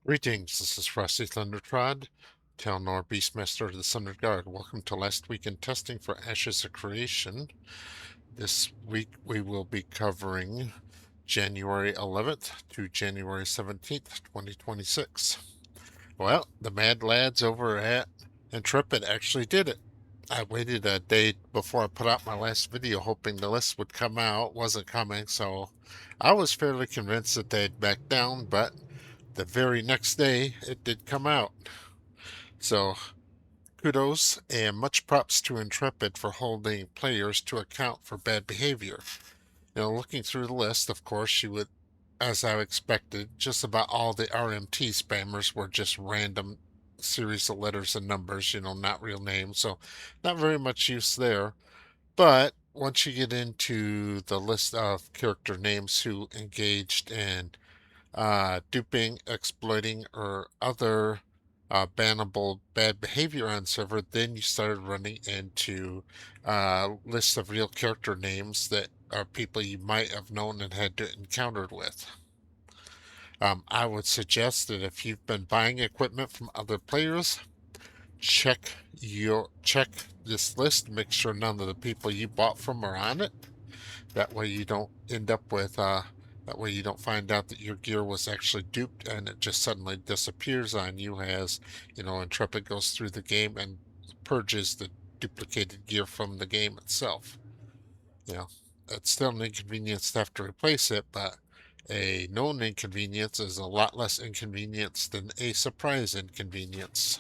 Greetings, this is Frosty Thundertrod, Telnor Beastmaster of the Thunder Guard. Welcome to Last Week in Testing for Ashes of Creation. This week we will be covering January 11th to January 17th, 2026. Well, the mad lads over at Intrepid actually did it. I waited a day before I put out my last video hoping the list would come out. Wasn't coming, so I was fairly convinced that they'd back down, but the very next day it did come out. So kudos and much props to Intrepid for holding players to account for bad behavior. Looking through the list, of course, you would, as I expected, just about all the RMT spammers were just random series of letters and numbers, not real names, so not very much use there. But once you get into the list of character names who engaged in duping, exploiting, or other bannable bad behavior on server, then you started running into lists of real character names that are people you might have known and had encountered with. I would suggest that if you've been buying equipment from other players, check this list, make sure none of the people you bought from are on it. That way you don't end up with that way you don't find out that your gear was actually duped and it just suddenly disappears on you as, Intrepid goes through the game and purges the duplicated gear from the game itself. You know, it's still an inconvenience to have to replace it, but a known inconvenience is a lot less inconvenience than a surprise inconvenience.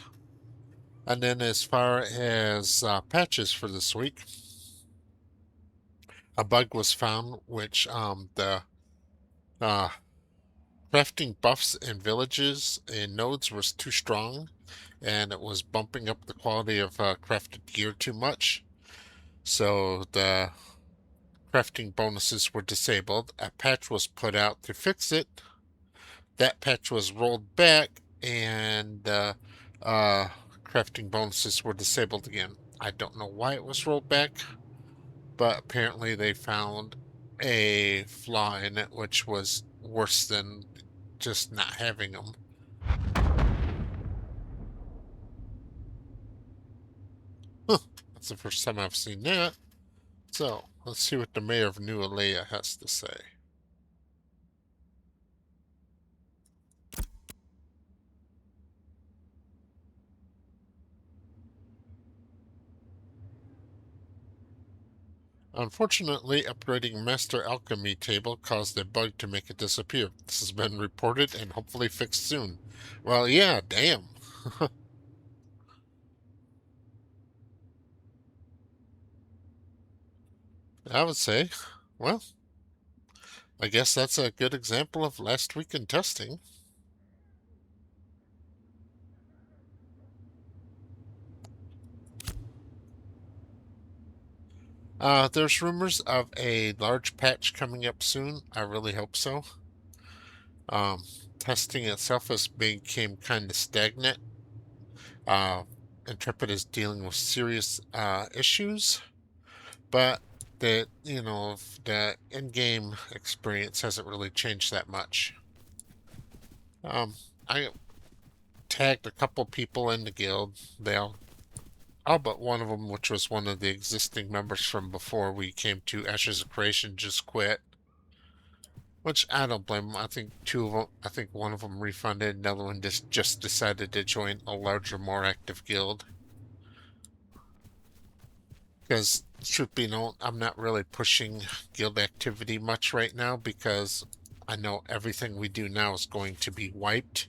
And then as far as patches for this week, a bug was found which the uh, crafting buffs in villages and nodes was too strong, and it was bumping up the quality of crafted gear too much. So the crafting bonuses were disabled. A patch was put out to fix it. That patch was rolled back, and crafting bonuses were disabled again. I don't know why it was rolled back, but apparently they found a flaw in it which was worse than just not having them. Huh, that's the first time I've seen that. So, let's see what the mayor of New Alea has to say. Unfortunately, upgrading Master Alchemy table caused a bug to make it disappear. This has been reported and hopefully fixed soon. Well, yeah, damn. I would say, well, I guess that's a good example of last week in testing. There's rumors of a large patch coming up soon. I really hope so. Um, Testing itself has became kind of stagnant. Uh, Intrepid is dealing with serious issues, but the in-game experience hasn't really changed that much. I tagged a couple people in the guild. All but one of them, which was one of the existing members from before we came to Ashes of Creation, just quit. Which I don't blame them. I think I think one of them refunded, another one just decided to join a larger, more active guild. Because, truth be known, I'm not really pushing guild activity much right now because I know everything we do now is going to be wiped.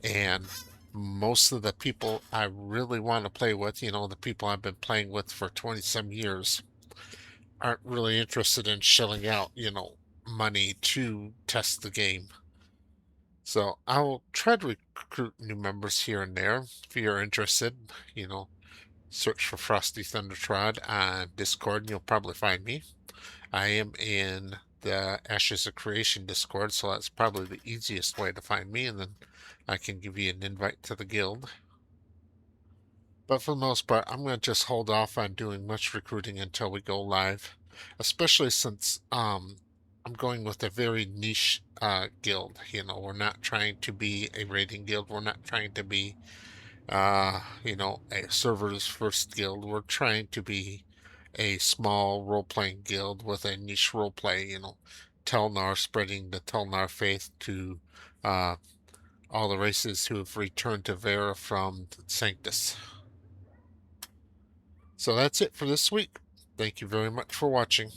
And most of the people I really want to play with, the people I've been playing with for 20 some years, aren't really interested in shelling out, money to test the game. So I'll try to recruit new members here and there. If you're interested, search for Frosty Thundertrod on Discord and you'll probably find me. I am in the Ashes of Creation Discord, so that's probably the easiest way to find me, and then I can give you an invite to the guild. But for the most part, I'm going to just hold off on doing much recruiting until we go live, especially since I'm going with a very niche guild. We're not trying to be a raiding guild. We're not trying to be, a server's first guild. We're trying to be a small role-playing guild with a niche role-play, Telnar, spreading the Telnar faith to uh, all the races who have returned to Vera from Sanctus. So that's it for this week. Thank you very much for watching.